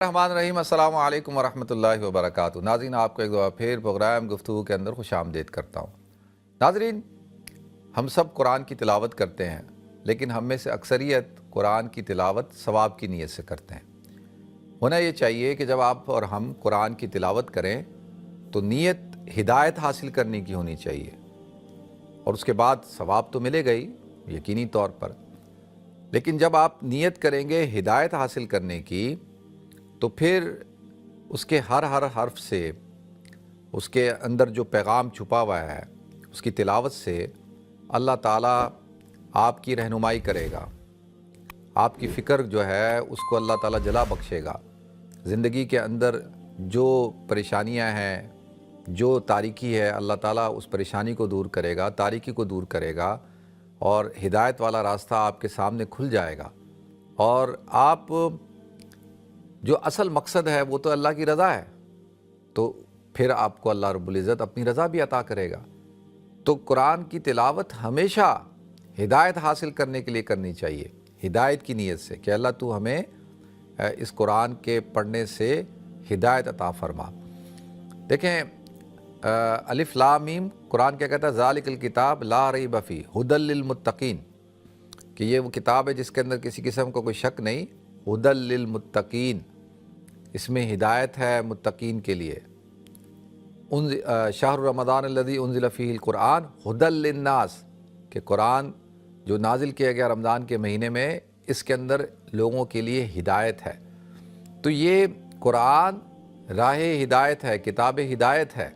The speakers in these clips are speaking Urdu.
الرحمن الرحیم السلام علیکم ورحمۃ اللہ وبرکاتہ۔ ناظرین، آپ کو ایک دفعہ پھر پروگرام گفتگو کے اندر خوش آمدید کرتا ہوں۔ ناظرین، ہم سب قرآن کی تلاوت کرتے ہیں، لیکن ہم میں سے اکثریت قرآن کی تلاوت ثواب کی نیت سے کرتے ہیں۔ ہونا یہ چاہیے کہ جب آپ اور ہم قرآن کی تلاوت کریں تو نیت ہدایت حاصل کرنے کی ہونی چاہیے، اور اس کے بعد ثواب تو ملے گا ہی یقینی طور پر، لیکن جب آپ نیت کریں گے ہدایت حاصل کرنے کی تو پھر اس کے ہر حرف سے، اس کے اندر جو پیغام چھپا ہوا ہے، اس کی تلاوت سے اللہ تعالیٰ آپ کی رہنمائی کرے گا، آپ کی فکر جو ہے اس کو اللہ تعالیٰ جلا بخشے گا۔ زندگی کے اندر جو پریشانیاں ہیں، جو تاریکی ہے، اللہ تعالیٰ اس پریشانی کو دور کرے گا، تاریکی کو دور کرے گا، اور ہدایت والا راستہ آپ کے سامنے کھل جائے گا، اور آپ جو اصل مقصد ہے وہ تو اللہ کی رضا ہے، تو پھر آپ کو اللہ رب العزت اپنی رضا بھی عطا کرے گا۔ تو قرآن کی تلاوت ہمیشہ ہدایت حاصل کرنے کے لیے کرنی چاہیے، ہدایت کی نیت سے کہ اللہ تو ہمیں اس قرآن کے پڑھنے سے ہدایت عطا فرما۔ دیکھیں، الف لام میم، قرآن کیا کہتا ہے؟ ذالک الکتاب لا ریب فیہ ھدی للمتقین، کہ یہ وہ کتاب ہے جس کے اندر کسی قسم کا کوئی شک نہیں، ھدی للمتقین، اس میں ہدایت ہے متقین کے لیے۔ شہر رمضان الذی انزل فیہ القرآن ھدی للناس، کہ قرآن جو نازل کیا گیا رمضان کے مہینے میں، اس کے اندر لوگوں کے لیے ہدایت ہے۔ تو یہ قرآن راہ ہدایت ہے، کتاب ہدایت ہے،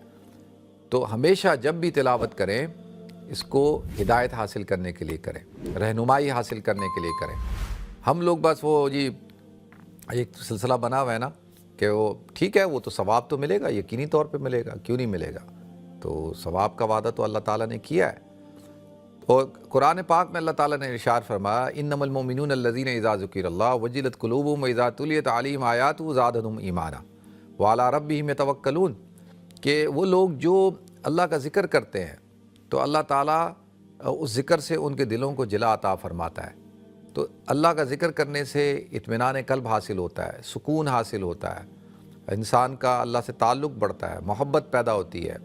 تو ہمیشہ جب بھی تلاوت کریں اس کو ہدایت حاصل کرنے کے لیے کریں، رہنمائی حاصل کرنے کے لیے کریں۔ ہم لوگ بس وہ ایک سلسلہ بنا ہوا ہے نا کہ وہ ٹھیک ہے، وہ تو ثواب تو ملے گا، یقینی طور پہ ملے گا، کیوں نہیں ملے گا؟ تو ثواب کا وعدہ تو اللہ تعالیٰ نے کیا ہے، اور قرآن پاک میں اللہ تعالیٰ نے ارشاد فرمایا انما المؤمنون الذین اذا ذکر اللہ وجلت قلوبہم واذا تلیت علیہم آیاتہ زادتہم ایمانا وعلی ربہم یتوکلون، کہ وہ لوگ جو اللہ کا ذکر کرتے ہیں تو اللہ تعالیٰ اس ذکر سے ان کے دلوں کو جلا عطا فرماتا ہے۔ تو اللہ کا ذکر کرنے سے اطمینان قلب حاصل ہوتا ہے، سکون حاصل ہوتا ہے، انسان کا اللہ سے تعلق بڑھتا ہے، محبت پیدا ہوتی ہے،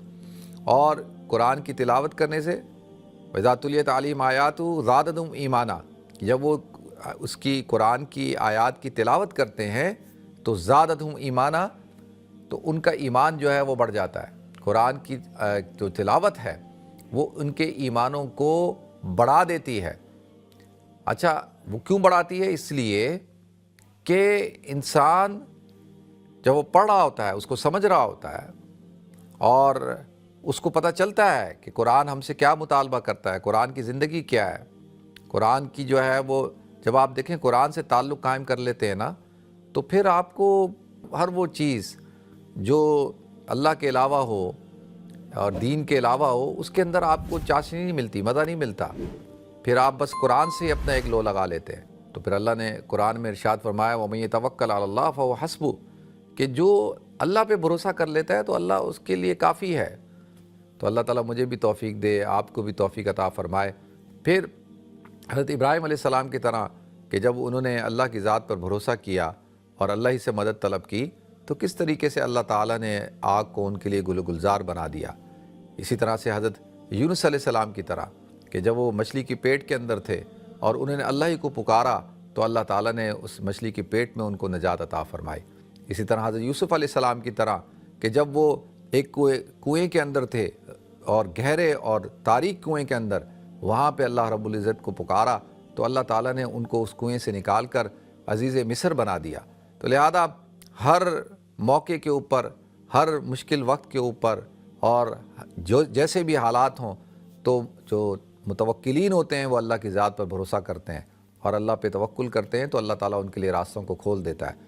اور قرآن کی تلاوت کرنے سے وَإِذَا تُلِيَتْ عَلَيْهِمْ آیَاتُهُ زَادَتْهُمْ ایمانا، جب وہ اس کی قرآن کی آیات کی تلاوت کرتے ہیں تو زادتہم ایمانا، تو ان کا ایمان جو ہے وہ بڑھ جاتا ہے۔ قرآن کی جو تلاوت ہے وہ ان کے ایمانوں کو بڑھا دیتی ہے۔ اچھا، وہ کیوں بڑھاتی ہے؟ اس لیے کہ انسان جب وہ پڑھ رہا ہوتا ہے، اس کو سمجھ رہا ہوتا ہے، اور اس کو پتہ چلتا ہے کہ قرآن ہم سے کیا مطالبہ کرتا ہے، قرآن کی زندگی کیا ہے، قرآن کی جو ہے وہ، جب آپ دیکھیں قرآن سے تعلق قائم کر لیتے ہیں نا، تو پھر آپ کو ہر وہ چیز جو اللہ کے علاوہ ہو اور دین کے علاوہ ہو، اس کے اندر آپ کو چاشنی نہیں ملتی، مزہ نہیں ملتا، پھر آپ بس قرآن سے ہی اپنا ایک لو لگا لیتے ہیں۔ تو پھر اللہ نے قرآن میں ارشاد فرمایا وَمَن يَتَوَکَّلْ عَلَى اللَّهِ فَهُوَ حَسْبُهُ، کہ جو اللہ پہ بھروسہ کر لیتا ہے تو اللہ اس کے لیے کافی ہے۔ تو اللہ تعالیٰ مجھے بھی توفیق دے، آپ کو بھی توفیق عطا فرمائے۔ پھر حضرت ابراہیم علیہ السلام کی طرح کہ جب انہوں نے اللہ کی ذات پر بھروسہ کیا اور اللہ ہی سے مدد طلب کی، تو کس طریقے سے اللہ تعالیٰ نے آگ کو ان کے لیے گل و گلزار بنا دیا۔ اسی طرح سے حضرت یونس علیہ السلام کی طرح کہ جب وہ مچھلی کی پیٹ کے اندر تھے اور انہوں نے اللہ ہی کو پکارا تو اللہ تعالیٰ نے اس مچھلی کی پیٹ میں ان کو نجات عطا فرمائی۔ اسی طرح حضرت یوسف علیہ السلام کی طرح کہ جب وہ ایک کنویں کے اندر تھے، اور گہرے اور تاریک کنویں کے اندر، وہاں پہ اللہ رب العزت کو پکارا تو اللہ تعالیٰ نے ان کو اس کنویں سے نکال کر عزیز مصر بنا دیا۔ تو لہذا ہر موقع کے اوپر، ہر مشکل وقت کے اوپر، اور جو جیسے بھی حالات ہوں، تو جو متوکلین ہوتے ہیں وہ اللہ کی ذات پر بھروسہ کرتے ہیں اور اللہ پہ توکل کرتے ہیں، تو اللہ تعالیٰ ان کے لیے راستوں کو کھول دیتا ہے۔